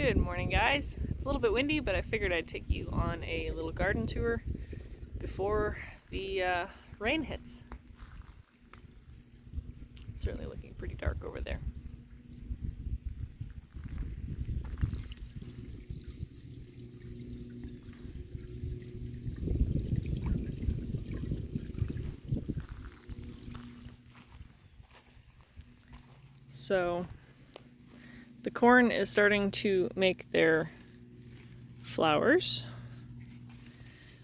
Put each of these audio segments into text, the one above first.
Good morning, guys. It's a little bit windy, but I figured I'd take you on a little garden tour before the rain hits. It's certainly looking pretty dark over there. So the corn is starting to make their flowers,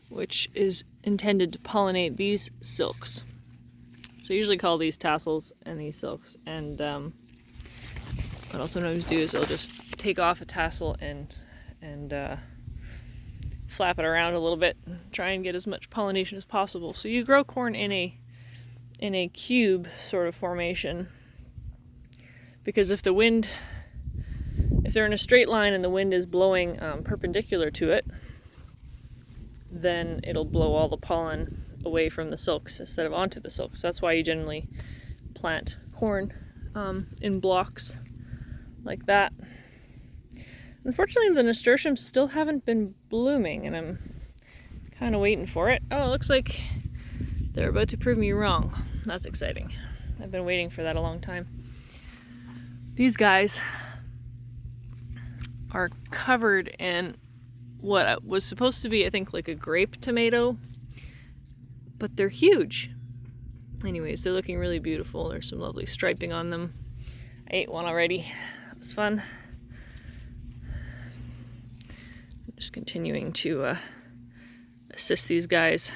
which is intended to pollinate these silks. So I usually call these tassels and these silks. And what I'll sometimes do is I'll just take off a tassel and flap it around a little bit, and try and get as much pollination as possible. So you grow corn in a cube sort of formation, because if they're in a straight line and the wind is blowing perpendicular to it, then it'll blow all the pollen away from the silks instead of onto the silks. That's why you generally plant corn in blocks like that. Unfortunately, the nasturtiums still haven't been blooming, and I'm kind of waiting for it. Oh, it looks like they're about to prove me wrong. That's exciting. I've been waiting for that a long time. These guys are covered in what was supposed to be, I think, like a grape tomato, but they're huge. Anyways, they're looking really beautiful. There's some lovely striping on them. I ate one already. It was fun. I'm just continuing to assist these guys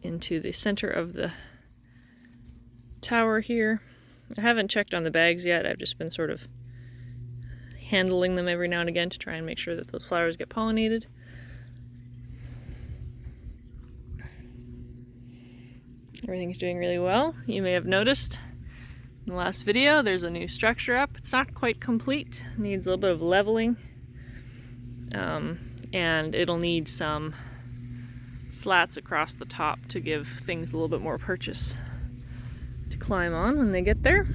into the center of the tower here. I haven't checked on the bags yet. I've just been sort of handling them every now and again to try and make sure that those flowers get pollinated. Everything's doing really well. You may have noticed in the last video there's a new structure up. It's not quite complete. It needs a little bit of leveling. And it'll need some slats across the top to give things a little bit more purchase to climb on when they get there.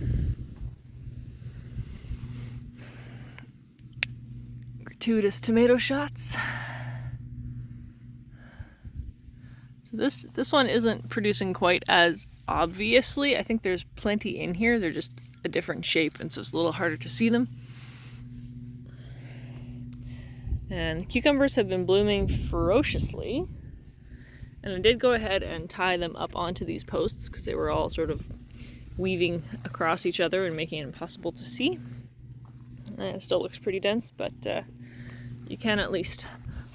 Gratuitous tomato shots. So this one isn't producing quite as obviously. I think there's plenty in here. They're just a different shape, and so it's a little harder to see them. And the cucumbers have been blooming ferociously. And I did go ahead and tie them up onto these posts because they were all sort of weaving across each other and making it impossible to see. It still looks pretty dense, but you can at least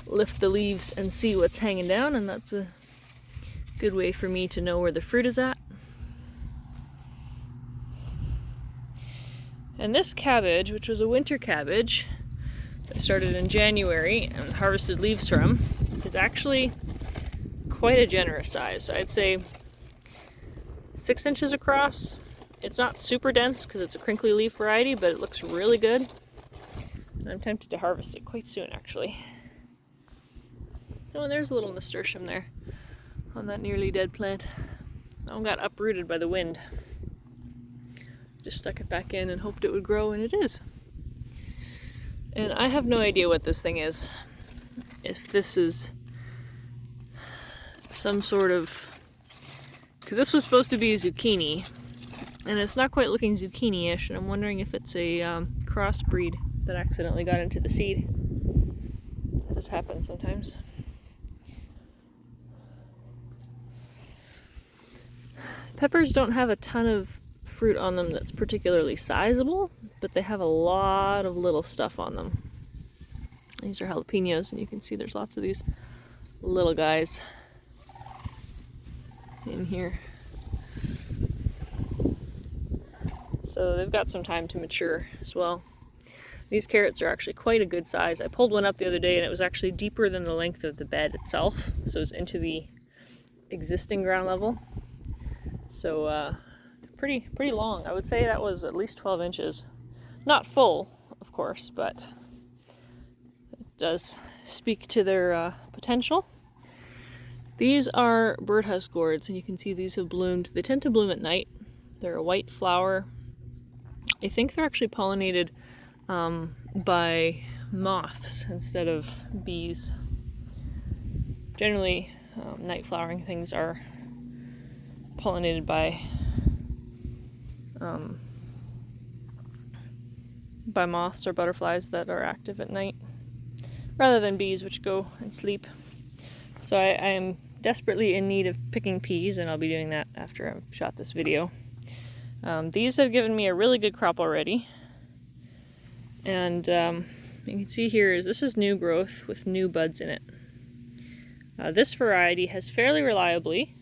lift the leaves and see what's hanging down, and that's a good way for me to know where the fruit is at. And this cabbage, which was a winter cabbage that I started in January and harvested leaves from, is actually quite a generous size. So I'd say 6 inches across. It's not super dense because it's a crinkly leaf variety, but it looks really good. And I'm tempted to harvest it quite soon, actually. Oh, and there's a little nasturtium there on that nearly dead plant. That one got uprooted by the wind. Just stuck it back in and hoped it would grow, and it is. And I have no idea what this thing is. If this is some sort of... because this was supposed to be zucchini, and it's not quite looking zucchini-ish, and I'm wondering if it's a crossbreed that accidentally got into the seed. That has happened sometimes. Peppers don't have a ton of fruit on them that's particularly sizable, but they have a lot of little stuff on them. These are jalapenos, and you can see there's lots of these little guys in here. So they've got some time to mature as well. These carrots are actually quite a good size. I pulled one up the other day, and it was actually deeper than the length of the bed itself. So it's into the existing ground level. So they're pretty long. I would say that was at least 12 inches. Not full, of course, but it does speak to their potential. These are birdhouse gourds, and you can see these have bloomed. They tend to bloom at night. They're a white flower. I think they're actually pollinated by moths instead of bees. Generally, night flowering things are pollinated by moths or butterflies that are active at night, rather than bees, which go and sleep. So I am desperately in need of picking peas, and I'll be doing that after I've shot this video. These have given me a really good crop already. And you can see here this is new growth with new buds in it. This variety has fairly reliably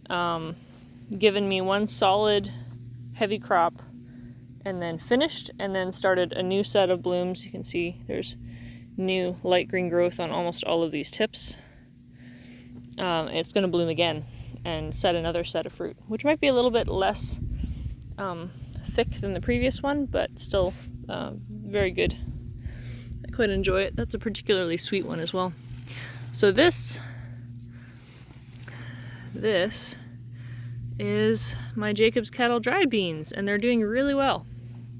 given me one solid heavy crop and then finished and then started a new set of blooms. You can see there's new light green growth on almost all of these tips. It's going to bloom again and set another set of fruit, which might be a little bit less thick than the previous one, but still very good. I quite enjoy it. That's a particularly sweet one as well. So this is my Jacob's Cattle dried beans, and they're doing really well.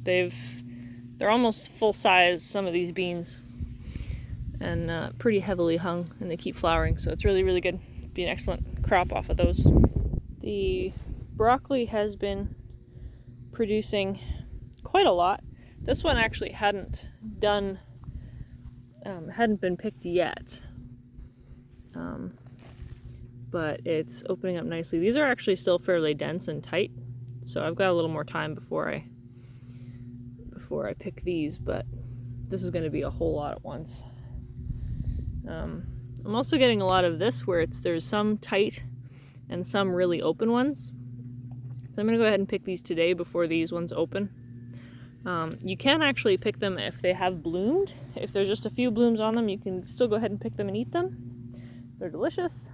They're almost full size, some of these beans, and pretty heavily hung, and they keep flowering, so it's really, really good. Be an excellent crop off of those. The broccoli has been producing quite a lot. This one actually hadn't been picked yet, but it's opening up nicely. These are actually still fairly dense and tight, so I've got a little more time before I pick these, but this is going to be a whole lot at once. I'm also getting a lot of this where there's some tight and some really open ones. So I'm going to go ahead and pick these today before these ones open. You can actually pick them if they have bloomed. If there's just a few blooms on them, you can still go ahead and pick them and eat them. They're delicious.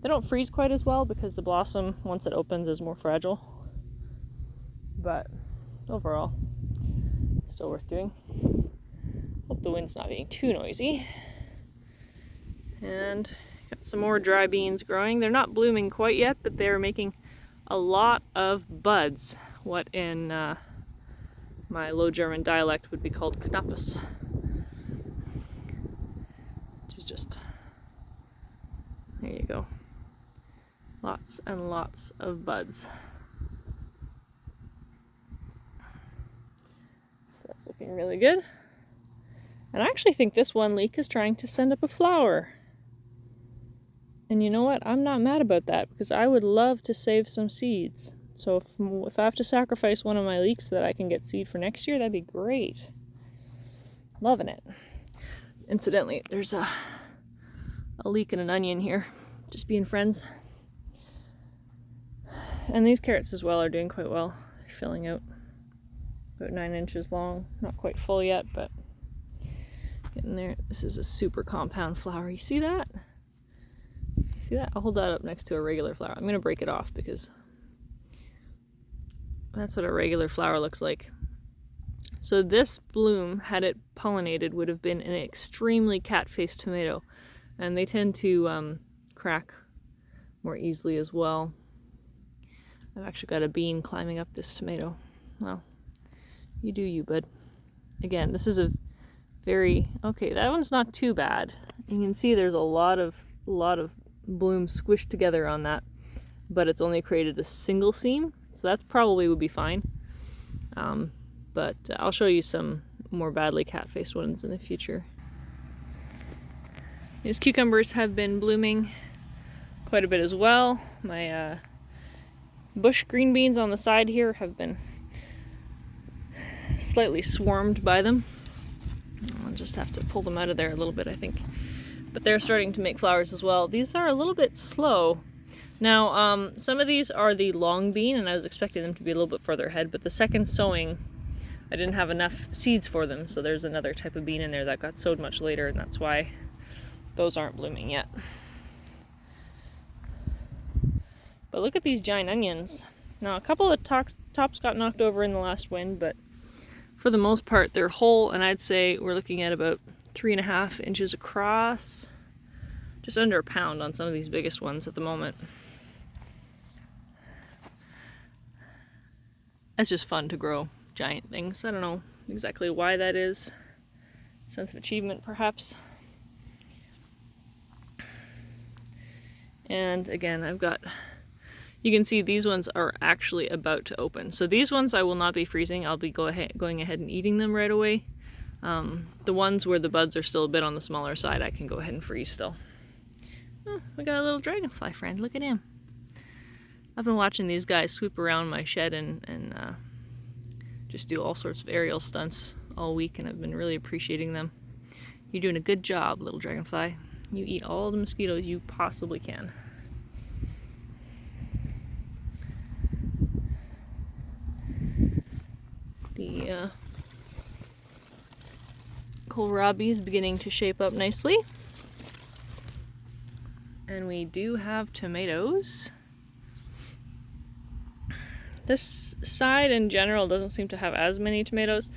They don't freeze quite as well because the blossom, once it opens, is more fragile. But overall, still worth doing. Hope the wind's not being too noisy. And got some more dry beans growing. They're not blooming quite yet, but they're making a lot of buds. What in my Low German dialect would be called knappes. Which is just, there you go. Lots and lots of buds. So that's looking really good. And I actually think this one leek is trying to send up a flower. And you know what? I'm not mad about that because I would love to save some seeds. So if I have to sacrifice one of my leeks so that I can get seed for next year, that'd be great. Loving it. Incidentally, there's a leek and an onion here. Just being friends. And these carrots as well are doing quite well. They're filling out about 9 inches long. Not quite full yet, but getting there. This is a super compound flower. You see that? See that? I'll hold that up next to a regular flower. I'm going to break it off because that's what a regular flower looks like. So this bloom, had it pollinated, would have been an extremely cat-faced tomato. And they tend to crack more easily as well. I've actually got a bean climbing up this tomato. Well, you do you, bud. Again, this is a very... Okay, that one's not too bad. You can see there's a lot of blooms squished together on that, but it's only created a single seam, so that probably would be fine. But I'll show you some more badly cat-faced ones in the future. These cucumbers have been blooming quite a bit as well. My bush green beans on the side here have been slightly swarmed by them. I'll just have to pull them out of there a little bit, I think. But they're starting to make flowers as well. These are a little bit slow. Now, some of these are the long bean, and I was expecting them to be a little bit further ahead, but the second sowing, I didn't have enough seeds for them, so there's another type of bean in there that got sowed much later, and that's why those aren't blooming yet. But look at these giant onions. Now, a couple of tops got knocked over in the last wind, but for the most part, they're whole, and I'd say we're looking at about 3.5 inches across, just under a pound on some of these biggest ones at the moment. It's just fun to grow giant things. I don't know, exactly why that is. Sense of achievement, perhaps. And again, I've got, you can see these ones are actually about to open. So these ones I will not be freezing. I'll be going ahead and eating them right away. The ones where the buds are still a bit on the smaller side, I can go ahead and freeze still. Oh, we got a little dragonfly friend. Look at him. I've been watching these guys swoop around my shed and just do all sorts of aerial stunts all week, and I've been really appreciating them. You're doing a good job, little dragonfly. You eat all the mosquitoes you possibly can. The kohlrabi is beginning to shape up nicely. And we do have tomatoes. This side in general doesn't seem to have as many tomatoes.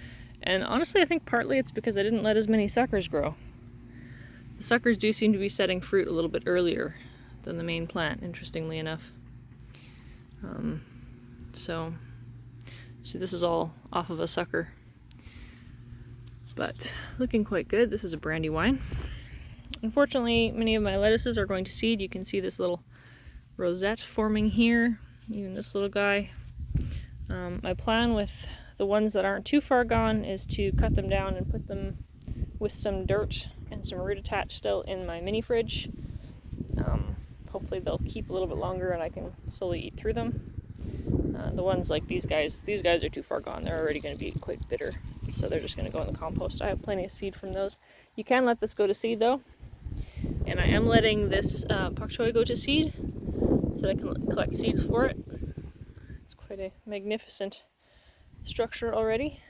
And honestly, I think partly it's because I didn't let as many suckers grow. The suckers do seem to be setting fruit a little bit earlier than the main plant, interestingly enough. So this is all off of a sucker. But looking quite good. This is a brandywine. Unfortunately, many of my lettuces are going to seed. You can see this little rosette forming here, even this little guy. My plan with the ones that aren't too far gone is to cut them down and put them with some dirt and some root attached still in my mini fridge. Hopefully they'll keep a little bit longer and I can slowly eat through them. The ones like these guys are too far gone. They're already going to be quite bitter, so they're just going to go in the compost. I have plenty of seed from those. You can let this go to seed though, and I am letting this pak choi go to seed so that I can collect seeds for it. It's quite a magnificent structure already.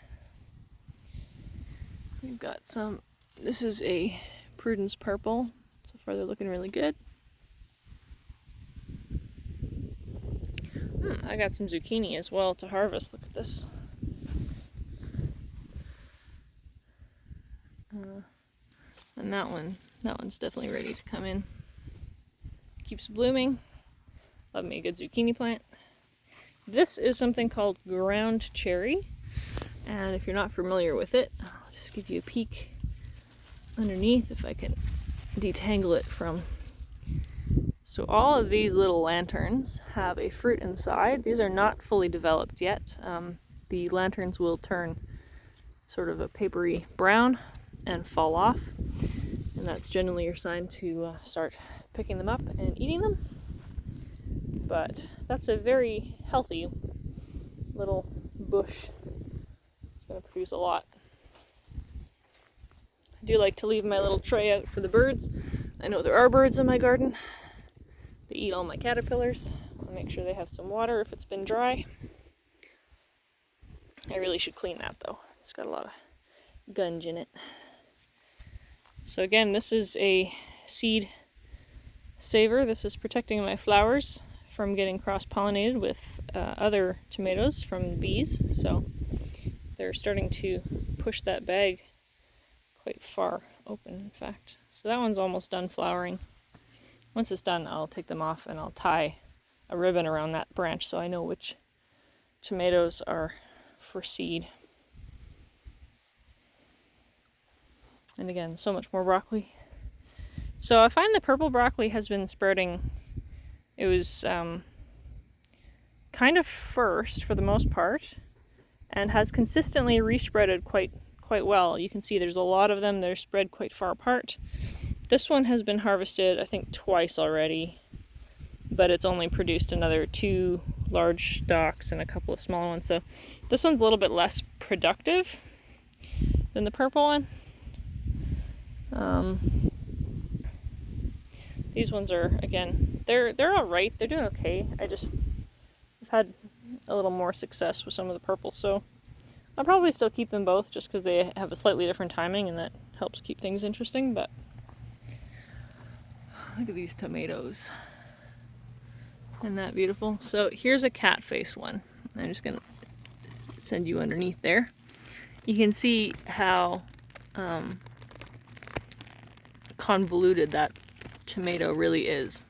We've got some, this is a Prudence purple. So far they're looking really good. I got some zucchini as well to harvest. Look at this. And that one's definitely ready to come in. Keeps blooming. Love me a good zucchini plant. This is something called ground cherry. And if you're not familiar with it, I'll just give you a peek underneath if I can detangle it from. So all of these little lanterns have a fruit inside. These are not fully developed yet. The lanterns will turn sort of a papery brown and fall off. And that's generally your sign to start picking them up and eating them. But that's a very healthy little bush. It's going to produce a lot. I do like to leave my little tray out for the birds. I know there are birds in my garden. They eat all my caterpillars. I'll make sure they have some water if it's been dry. I really should clean that though. It's got a lot of gunge in it. So again, this is a seed saver. This is protecting my flowers from getting cross-pollinated with other tomatoes from bees. So they're starting to push that bag quite far open, in fact. So that one's almost done flowering. Once it's done, I'll take them off and I'll tie a ribbon around that branch so I know which tomatoes are for seed. And again, so much more broccoli. So I find the purple broccoli has been sprouting. It was kind of first for the most part and has consistently respreaded quite well. You can see there's a lot of them. They're spread quite far apart. This one has been harvested, I think, twice already, but it's only produced another 2 large stalks and a couple of small ones. So this one's a little bit less productive than the purple one. These ones are, again, they're all right. They're doing okay. I've had a little more success with some of the purples, so I'll probably still keep them both just because they have a slightly different timing and that helps keep things interesting. But look at these tomatoes. Isn't that beautiful? So here's a cat face one. I'm just gonna send you underneath there. You can see how convoluted that tomato really is.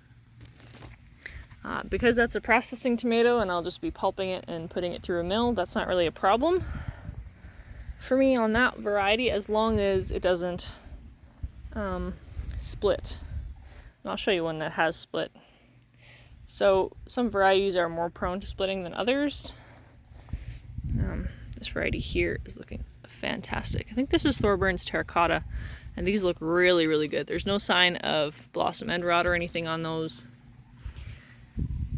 Because that's a processing tomato and I'll just be pulping it and putting it through a mill, that's not really a problem. for me on that variety, as long as it doesn't split. And I'll show you one that has split. So some varieties are more prone to splitting than others. This variety here is looking fantastic. I think this is Thorburns terracotta, and these look really, really good. There's no sign of blossom end rot or anything on those.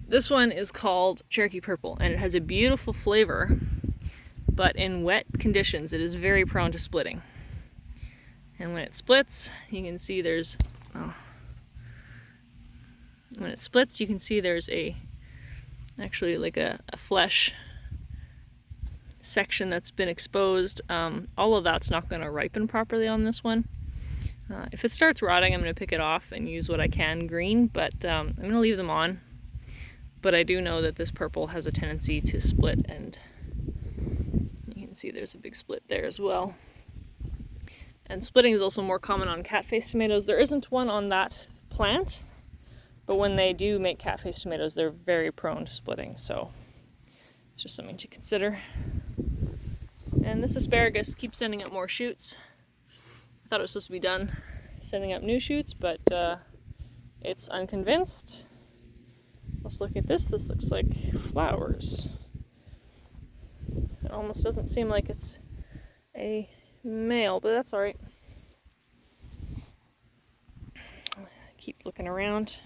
This one is called Cherokee Purple, and it has a beautiful flavor, but in wet conditions it is very prone to splitting. And when it splits, you can see there's actually like a flesh section that's been exposed. All of that's not going to ripen properly on this one. If it starts rotting, I'm going to pick it off and use what I can green, but I'm going to leave them on. But I do know that this purple has a tendency to split, and you can see there's a big split there as well. And splitting is also more common on cat-faced tomatoes. There isn't one on that plant, but when they do make cat-faced tomatoes, they're very prone to splitting, so it's just something to consider. And this asparagus keeps sending up more shoots. I thought it was supposed to be done sending up new shoots, but it's unconvinced. Let's look at this. This looks like flowers. It almost doesn't seem like it's a male, but that's alright. Keep looking around.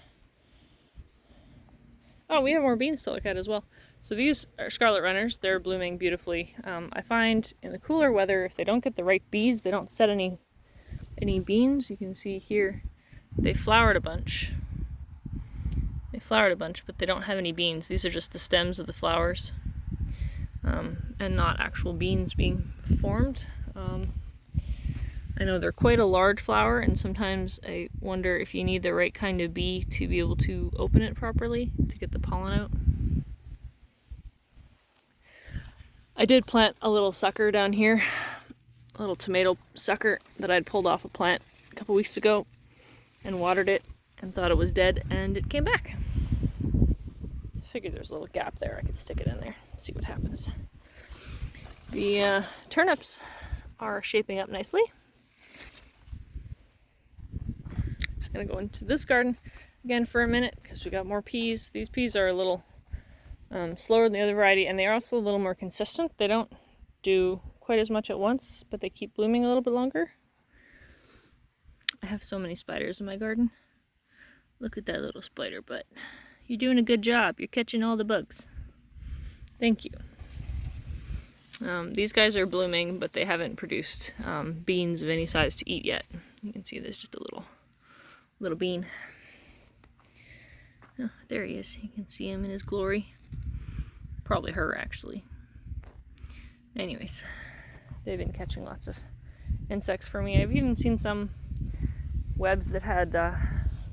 Oh, we have more beans to look at as well. So these are scarlet runners. They're blooming beautifully. I find in the cooler weather, if they don't get the right bees, they don't set any beans. You can see here they flowered a bunch. But they don't have any beans. These are just the stems of the flowers, and not actual beans being formed. I know they're quite a large flower, and sometimes I wonder if you need the right kind of bee to be able to open it properly to get the pollen out. I did plant a little sucker down here, a little tomato sucker that I'd pulled off a plant a couple weeks ago and watered it and thought it was dead, and it came back. I figured there's a little gap there. I could stick it in there, see what happens. The turnips are shaping up nicely. Just gonna go into this garden again for a minute because we got more peas. These peas are a little slower than the other variety, and they are also a little more consistent. They don't do quite as much at once, but they keep blooming a little bit longer. I have so many spiders in my garden. Look at that little spider butt. You're doing a good job. You're catching all the bugs. Thank you. These guys are blooming, but they haven't produced beans of any size to eat yet. You can see there's just a little bean. Oh, there he is. You can see him in his glory. Probably her, actually. Anyways, they've been catching lots of insects for me. I've even seen some webs that had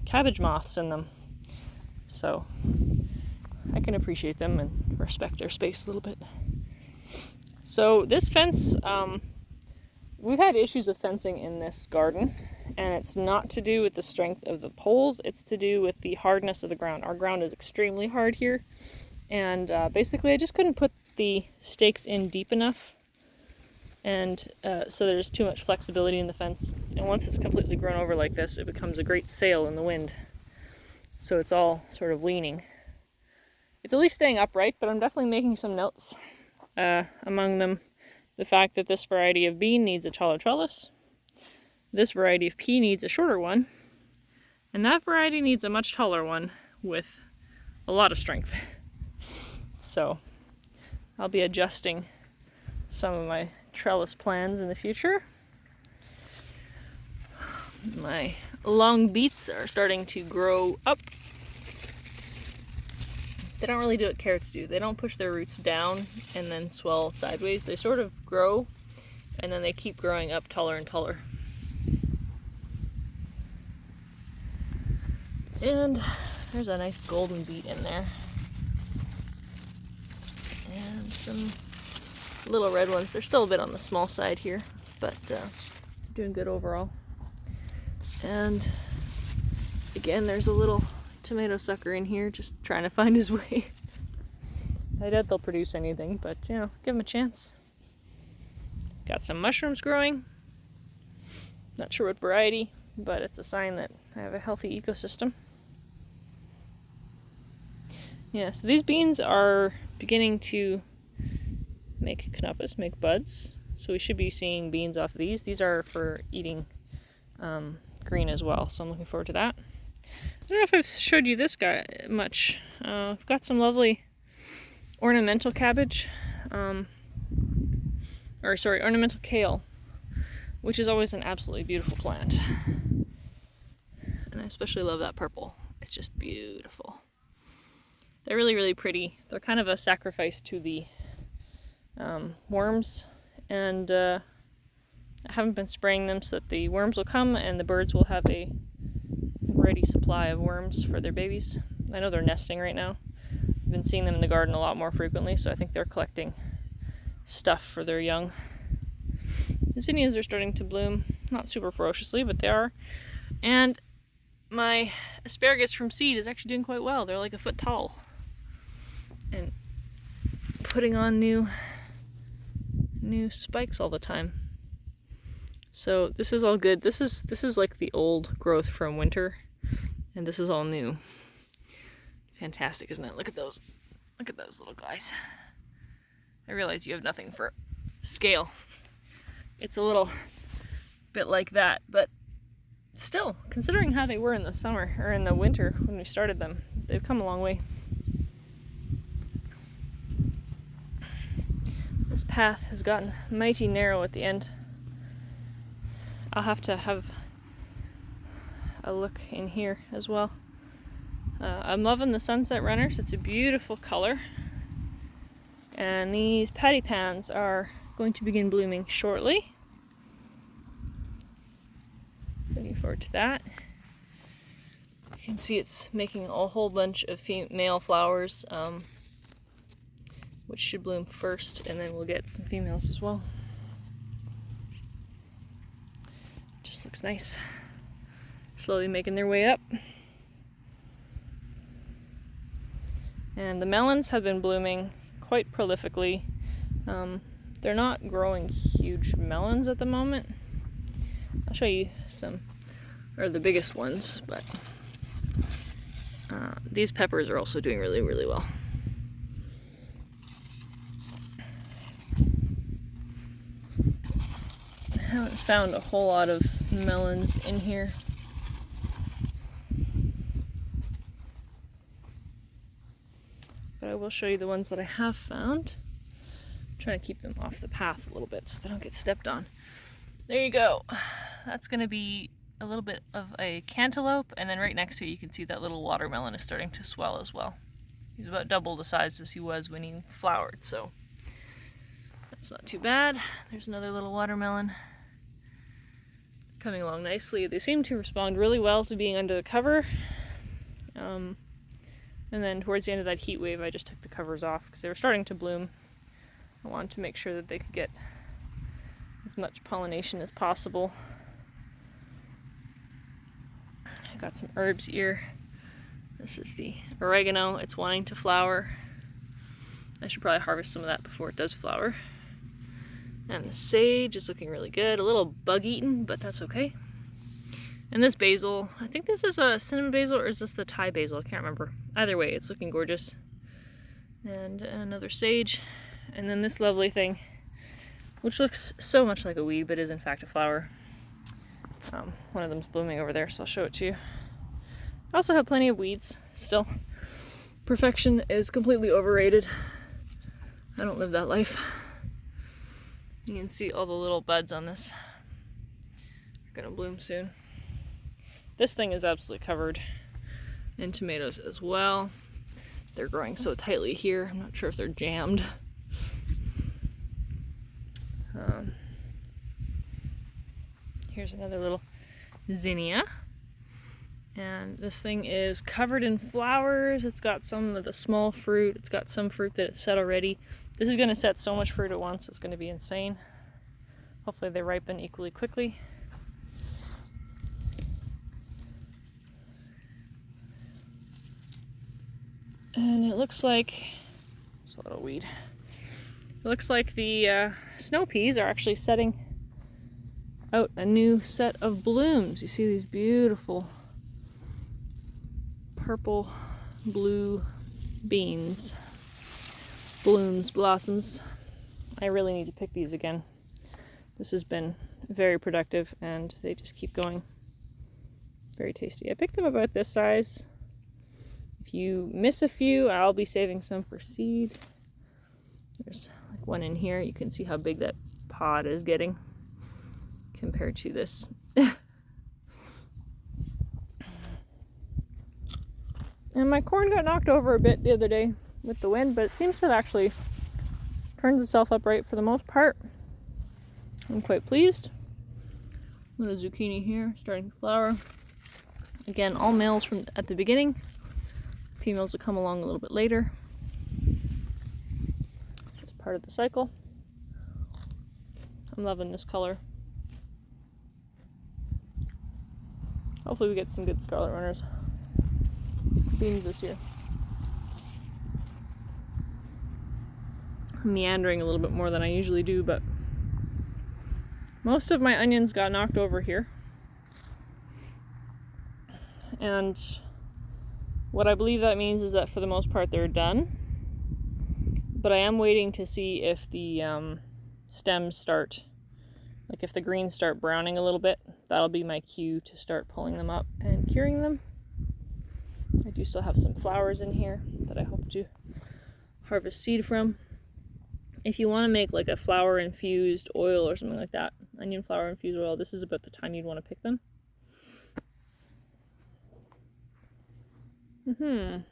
cabbage moths in them. So I can appreciate them and respect their space a little bit. So this fence, we've had issues with fencing in this garden, and it's not to do with the strength of the poles, it's to do with the hardness of the ground. Our ground is extremely hard here, and basically I just couldn't put the stakes in deep enough, and so there's too much flexibility in the fence. And once it's completely grown over like this, it becomes a great sail in the wind. So it's all sort of leaning. It's at least staying upright, but I'm definitely making some notes. Among them, the fact that this variety of bean needs a taller trellis, this variety of pea needs a shorter one, and that variety needs a much taller one with a lot of strength. So I'll be adjusting some of my trellis plans in the future. My long beets are starting to grow up. They don't really do what carrots do. They don't push their roots down and then swell sideways. They sort of grow, and then they keep growing up taller and taller. And there's a nice golden beet in there. And some little red ones. They're still a bit on the small side here, but doing good overall. And again, there's a little tomato sucker in here just trying to find his way. I doubt they'll produce anything, but you know, give them a chance. Got some mushrooms growing. Not sure what variety, but it's a sign that I have a healthy ecosystem. Yeah, so these beans are beginning to make canopus, make buds. So we should be seeing beans off of these. These are for eating green as well, so I'm looking forward to that. I don't know if I've showed you this guy much. I've got some lovely ornamental cabbage, ornamental kale, which is always an absolutely beautiful plant. And I especially love that purple. It's just beautiful. They're really, really pretty. They're kind of a sacrifice to the worms, and I haven't been spraying them so that the worms will come and the birds will have a ready supply of worms for their babies. I know they're nesting right now. I've been seeing them in the garden a lot more frequently, so I think they're collecting stuff for their young. The zinnias are starting to bloom, not super ferociously, but they are. And my asparagus from seed is actually doing quite well. They're like a foot tall and putting on new spikes all the time. So this is all good. This is like the old growth from winter, and this is all new. Fantastic, isn't it? Look at those. Look at those little guys. I realize you have nothing for scale. It's a little bit like that, but still, considering how they were in the summer or in the winter when we started them, they've come a long way. This path has gotten mighty narrow at the end. I'll have to have a look in here as well. I'm loving the sunset runners. It's a beautiful color. And these patty pans are going to begin blooming shortly. Looking forward to that. You can see it's making a whole bunch of male flowers, which should bloom first, and then we'll get some females as well. Just looks nice. Slowly making their way up. And the melons have been blooming quite prolifically. They're not growing huge melons at the moment. I'll show you some, or the biggest ones, but these peppers are also doing really, really well. I haven't found a whole lot of melons in here. But I will show you the ones that I have found. I'm trying to keep them off the path a little bit so they don't get stepped on. There you go. That's going to be a little bit of a cantaloupe, and then right next to it you can see that little watermelon is starting to swell as well. He's about double the size as he was when he flowered, so that's not too bad. There's another little watermelon coming along nicely. They seem to respond really well to being under the cover. And then towards the end of that heat wave, I just took the covers off because they were starting to bloom. I wanted to make sure that they could get as much pollination as possible. I got some herbs here. This is the oregano. It's wanting to flower. I should probably harvest some of that before it does flower. And the sage is looking really good. A little bug-eaten, but that's okay. And this basil, I think this is a cinnamon basil, or is this the Thai basil? I can't remember. Either way, it's looking gorgeous. And another sage. And then this lovely thing, which looks so much like a weed, but is in fact a flower. One of them's blooming over there, so I'll show it to you. I also have plenty of weeds still. Perfection is completely overrated. I don't live that life. You can see all the little buds on this. They're gonna bloom soon. This thing is absolutely covered in tomatoes as well. They're growing so tightly here. I'm not sure if they're jammed. Here's another little zinnia. And this thing is covered in flowers. It's got some of the small fruit. It's got some fruit that it's set already. This is going to set so much fruit at once, it's going to be insane. Hopefully they ripen equally quickly. And it looks like, it's a little weed. It looks like the snow peas are actually setting out a new set of blooms. You see these beautiful purple, blue beans, blooms, blossoms. I really need to pick these again. This has been very productive and they just keep going. Very tasty. I picked them about this size. If you miss a few, I'll be saving some for seed. There's like one in here. You can see how big that pod is getting compared to this. And my corn got knocked over a bit the other day with the wind, but it seems to have actually turned itself upright for the most part. I'm quite pleased. Little zucchini here, starting to flower. Again, all males from at the beginning. Females will come along a little bit later. It's just part of the cycle. I'm loving this color. Hopefully we get some good scarlet runners beans this year. I'm meandering a little bit more than I usually do, but most of my onions got knocked over here. And what I believe that means is that for the most part they're done. But I am waiting to see if the stems start, like if the greens start browning a little bit. That'll be my cue to start pulling them up and curing them. I do still have some flowers in here that I hope to harvest seed from. If you want to make like a flower infused oil or something like that, onion flower infused oil, this is about the time you'd want to pick them. You can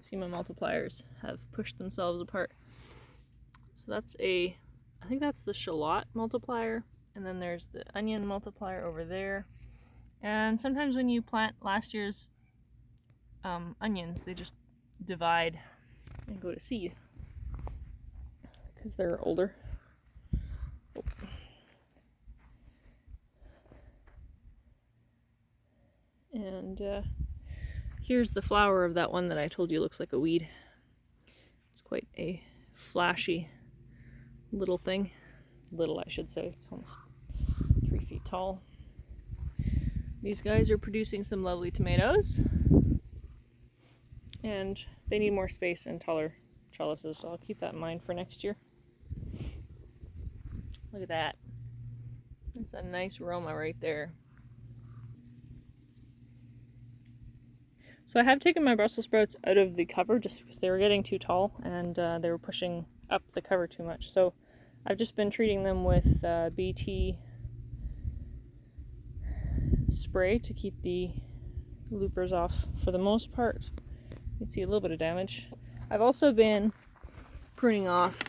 see my multipliers have pushed themselves apart. So that's I think that's the shallot multiplier, and then there's the onion multiplier over there. And sometimes when you plant last year's onions, they just divide and go to seed because they're older. Oh. And here's the flower of that one that I told you looks like a weed. It's quite a flashy little thing. Little, I should say. It's almost 3 feet tall. These guys are producing some lovely tomatoes. And they need more space and taller trellises, so I'll keep that in mind for next year. Look at that. That's a nice aroma right there. So I have taken my Brussels sprouts out of the cover just because they were getting too tall and they were pushing up the cover too much. So I've just been treating them with BT spray to keep the loopers off for the most part. You can see a little bit of damage. I've also been pruning off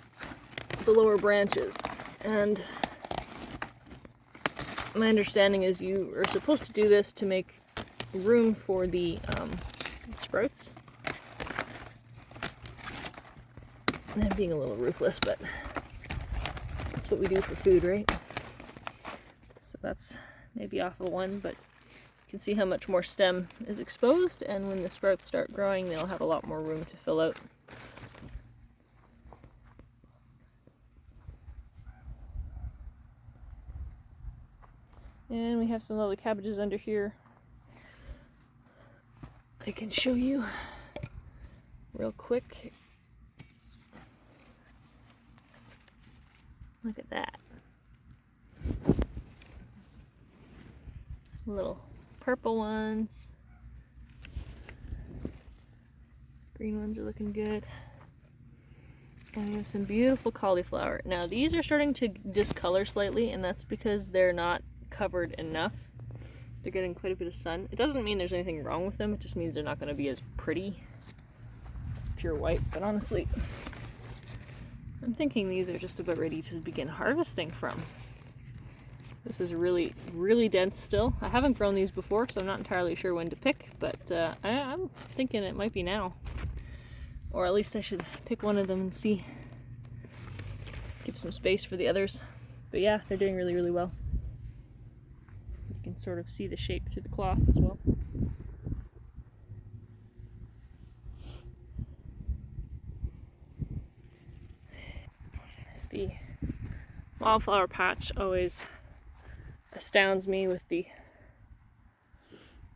the lower branches, and my understanding is you are supposed to do this to make room for the sprouts. And I'm being a little ruthless, but that's what we do for food, right? So that's maybe off of one, but you can see how much more stem is exposed, and when the sprouts start growing, they'll have a lot more room to fill out. And we have some lovely cabbages under here. I can show you real quick. Look at that. Little purple ones. Green ones are looking good. And we have some beautiful cauliflower. Now these are starting to discolor slightly, and that's because they're not covered enough. They're getting quite a bit of sun. It doesn't mean there's anything wrong with them, it just means they're not going to be as pretty as pure white. But honestly, I'm thinking these are just about ready to begin harvesting from. This is really, really dense still. I haven't grown these before, so I'm not entirely sure when to pick, but I'm thinking it might be now. Or at least I should pick one of them and see. Give some space for the others. But yeah, they're doing really, really well. You can sort of see the shape through the cloth as well. The wildflower patch always astounds me with the,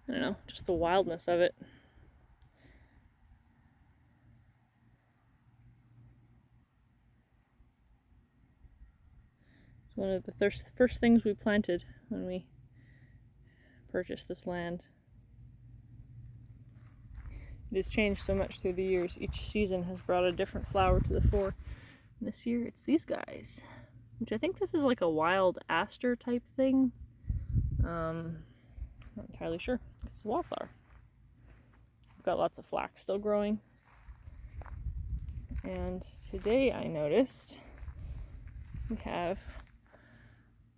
I don't know, just the wildness of it. It's one of the first things we planted when we purchased this land. It has changed so much through the years. Each season has brought a different flower to the fore. And this year it's these guys, which I think this is like a wild aster type thing. Not entirely sure. It's a wildflower. We've got lots of flax still growing. And today I noticed we have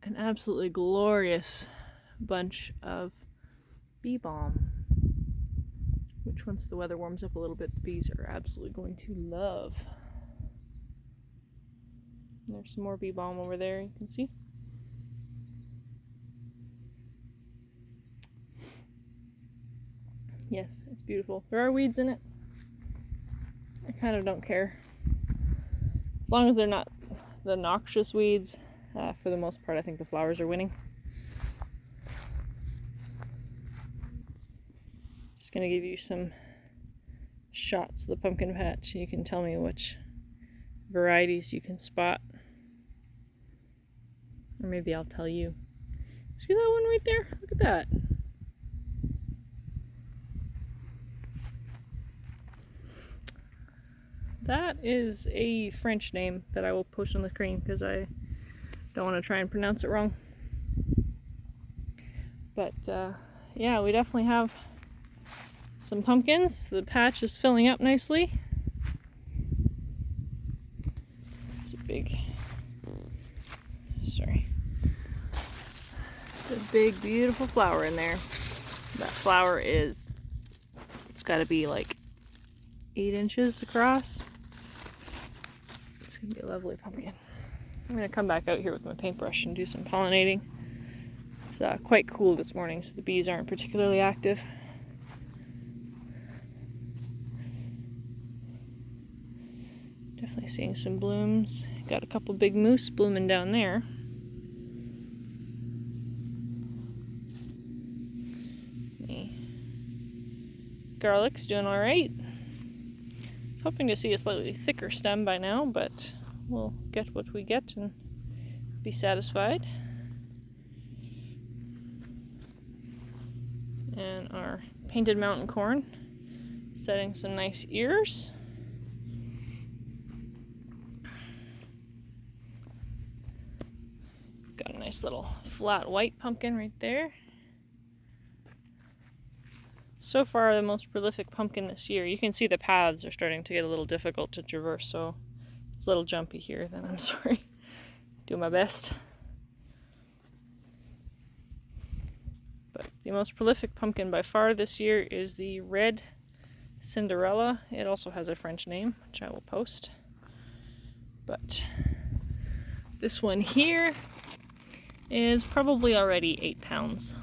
an absolutely glorious bunch of bee balm, which once the weather warms up a little bit, the bees are absolutely going to love. And there's some more bee balm over there, you can see. Yes, it's beautiful. There are weeds in it. I kind of don't care. As long as they're not the noxious weeds, for the most part, I think the flowers are winning. Just gonna give you some shots of the pumpkin patch, and you can tell me which varieties you can spot. Or maybe I'll tell you. See that one right there? Look at that. That is a French name that I will post on the screen because I don't want to try and pronounce it wrong. But yeah, we definitely have some pumpkins. The patch is filling up nicely. It's a big, the big beautiful flower in there. That flower is, it's got to be like 8 inches across. It's gonna be a lovely pumpkin. I'm gonna come back out here with my paintbrush and do some pollinating. It's quite cool this morning, so the bees aren't particularly active. Definitely seeing some blooms. Got a couple big moose blooming down there. The garlic's doing all right. I was hoping to see a slightly thicker stem by now, but we'll get what we get and be satisfied. And our painted mountain corn setting some nice ears. Got a nice little flat white pumpkin right there. So far the most prolific pumpkin this year. You can see the paths are starting to get a little difficult to traverse, so it's a little jumpy here, then I'm sorry. Do my best. But the most prolific pumpkin by far this year is the red Cinderella. It also has a French name, which I will post. But this one here is probably already 8 pounds.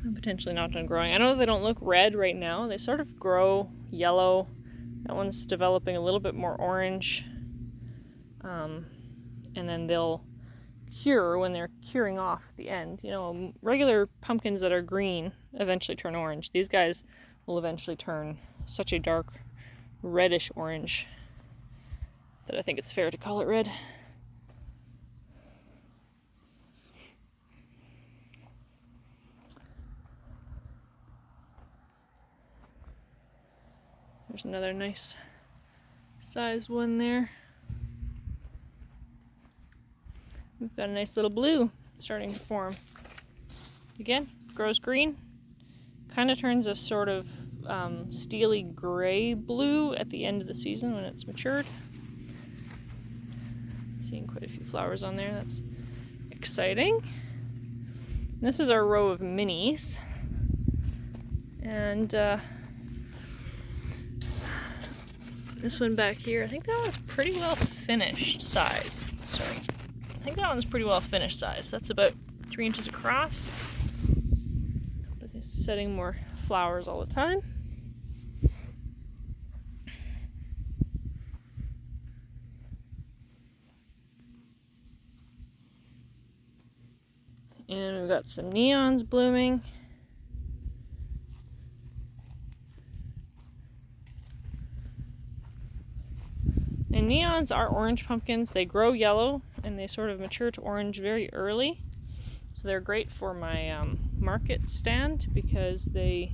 I'm potentially not done growing. I know they don't look red right now. They sort of grow yellow. That one's developing a little bit more orange. And then they'll cure when they're curing off at the end. You know, regular pumpkins that are green eventually turn orange. These guys will eventually turn such a dark reddish orange that I think it's fair to call it red. There's another nice size one there. We've got a nice little blue starting to form. Again, grows green. Kind of turns a sort of steely gray blue at the end of the season when it's matured. Seeing quite a few flowers on there. That's exciting. This is our row of minis. And this one back here, I think that one's pretty well finished size. Sorry. I think that one's pretty well finished size. That's about 3 inches across. But it's setting more flowers all the time. And we've got some neons blooming. And neons are orange pumpkins. They grow yellow and they sort of mature to orange very early. So they're great for my market stand because they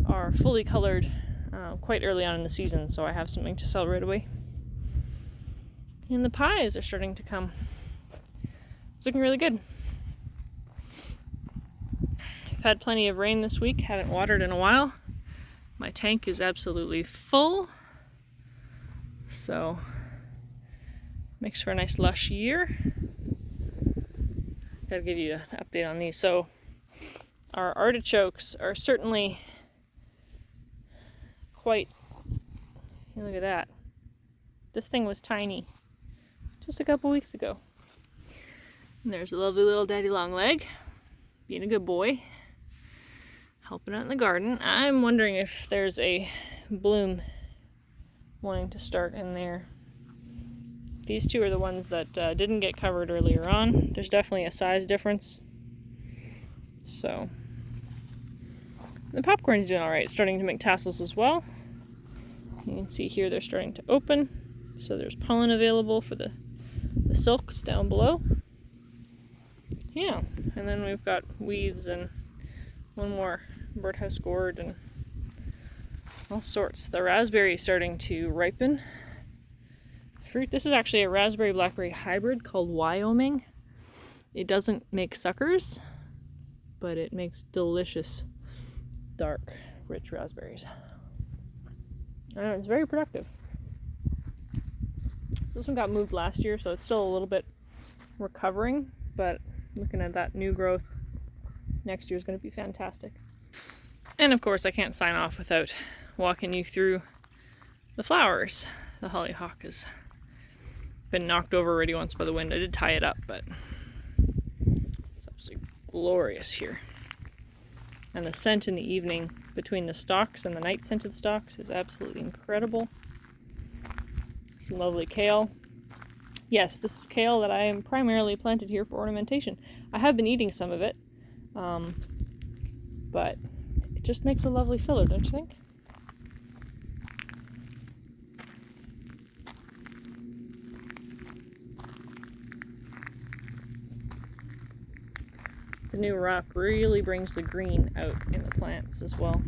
are fully colored quite early on in the season, so I have something to sell right away. And the pies are starting to come. It's looking really good. I've had plenty of rain this week, haven't watered in a while. My tank is absolutely full, so makes for a nice lush year. Gotta give you an update on these. So our artichokes are certainly quite, look at that. This thing was tiny just a couple weeks ago. And there's a lovely little daddy long leg, being a good boy, helping out in the garden. I'm wondering if there's a bloom wanting to start in there. These two are the ones that didn't get covered earlier on. There's definitely a size difference. So the popcorn's doing alright, starting to make tassels as well. You can see here they're starting to open. So there's pollen available for the silks down below. Yeah, and then we've got weeds and one more birdhouse gourd and all sorts. The raspberry is starting to ripen. Fruit. This is actually a raspberry blackberry hybrid called Wyoming. It doesn't make suckers, but it makes delicious dark, rich raspberries. It's very productive. So this one got moved last year, so it's still a little bit recovering, but looking at that new growth, next year is going to be fantastic. And of course, I can't sign off without walking you through the flowers. The hollyhock has been knocked over already once by the wind. I did tie it up, but it's absolutely glorious here. And the scent in the evening between the stalks and the night scented stalks is absolutely incredible. Some lovely kale. Yes, this is kale that I am primarily planted here for ornamentation. I have been eating some of it, but it just makes a lovely filler, don't you think? The new rock really brings the green out in the plants as well.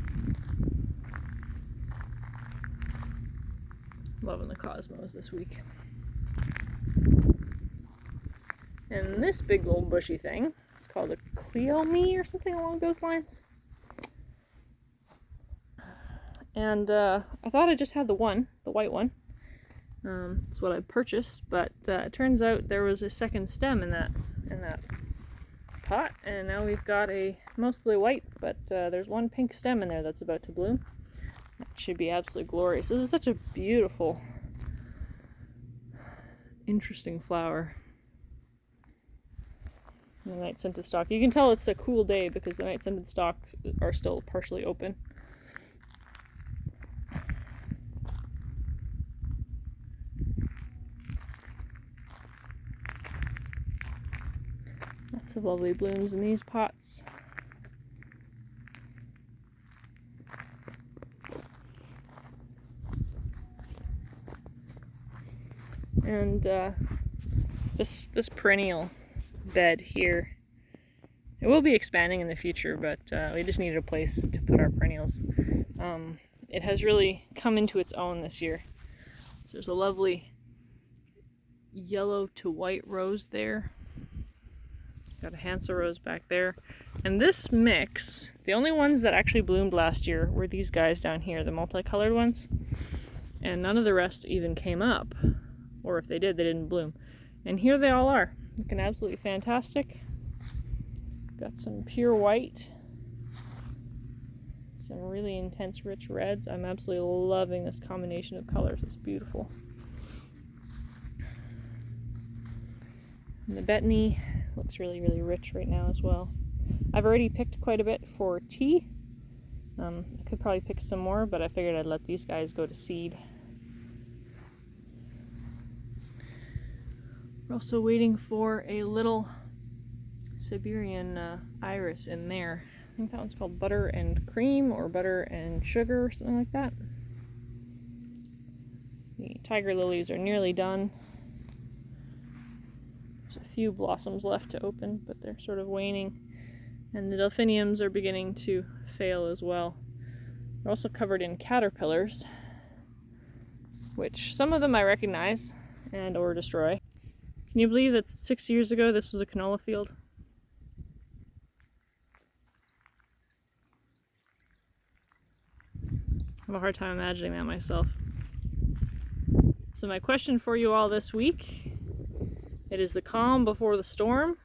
Loving the cosmos this week. And this big old bushy thing, it's called a cleome or something along those lines. And I thought I just had the one, the white one. That's what I purchased, but it turns out there was a second stem in that pot, and now we've got a mostly white, but there's one pink stem in there that's about to bloom. That should be absolutely glorious. This is such a beautiful, interesting flower. The night scented stalk. You can tell it's a cool day because the night scented stalks are still partially open. Lots of lovely blooms in these pots. And this perennial bed here, it will be expanding in the future, but we just needed a place to put our perennials. It has really come into its own this year. So there's a lovely yellow to white rose there. Got a Hansel rose back there. And this mix, the only ones that actually bloomed last year were these guys down here, the multicolored ones. And none of the rest even came up. Or if they did, they didn't bloom. And here they all are, looking absolutely fantastic. Got some pure white, some really intense rich reds. I'm absolutely loving this combination of colors. It's beautiful. And the betony looks really, really rich right now as well. I've already picked quite a bit for tea. I could probably pick some more, but I figured I'd let these guys go to seed. We're also waiting for a little Siberian iris in there. I think that one's called Butter and Cream or Butter and Sugar or something like that. The tiger lilies are nearly done. There's a few blossoms left to open, but they're sort of waning. And the delphiniums are beginning to fail as well. They're also covered in caterpillars, which some of them I recognize and or destroy. Can you believe that 6 years ago this was a canola field? I have a hard time imagining that myself. So my question for you all this week, it is the calm before the storm.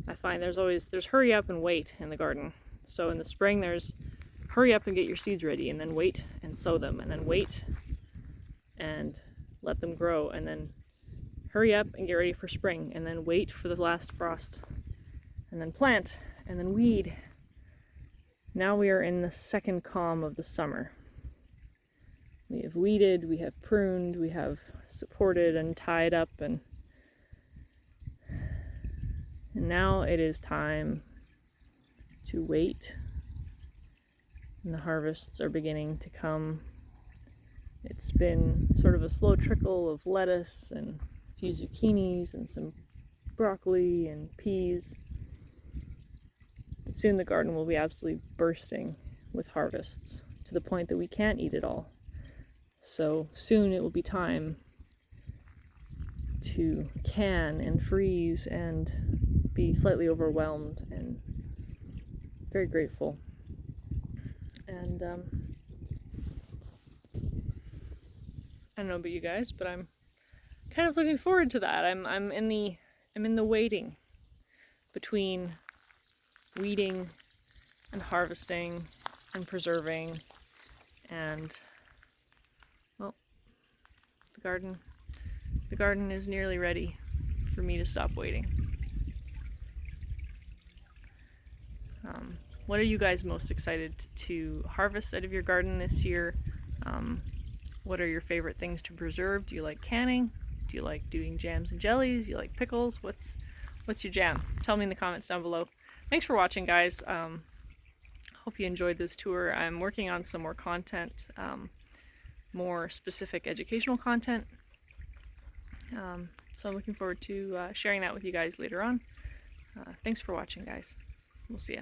I find there's hurry up and wait in the garden. So in the spring there's hurry up and get your seeds ready, and then wait and sow them, and then wait and let them grow, and then hurry up and get ready for spring, and then wait for the last frost, and then plant, and then weed. Now we are in the second calm of the summer. We have weeded, we have pruned, we have supported and tied up, and now it is time to wait, and the harvests are beginning to come. It's been sort of a slow trickle of lettuce and a few zucchinis and some broccoli and peas. But soon the garden will be absolutely bursting with harvests to the point that we can't eat it all. So soon it will be time to can and freeze and be slightly overwhelmed and very grateful. And I don't know about you guys, but I'm kind of looking forward to that. I'm in the waiting between weeding and harvesting and preserving, and well, the garden is nearly ready for me to stop waiting. What are you guys most excited to harvest out of your garden this year? What are your favorite things to preserve? Do you like canning? Do you like doing jams and jellies? Do you like pickles? What's your jam? Tell me in the comments down below. Thanks for watching, guys. Hope you enjoyed this tour. I'm working on some more content, more specific educational content. So I'm looking forward to sharing that with you guys later on. Thanks for watching, guys. We'll see ya.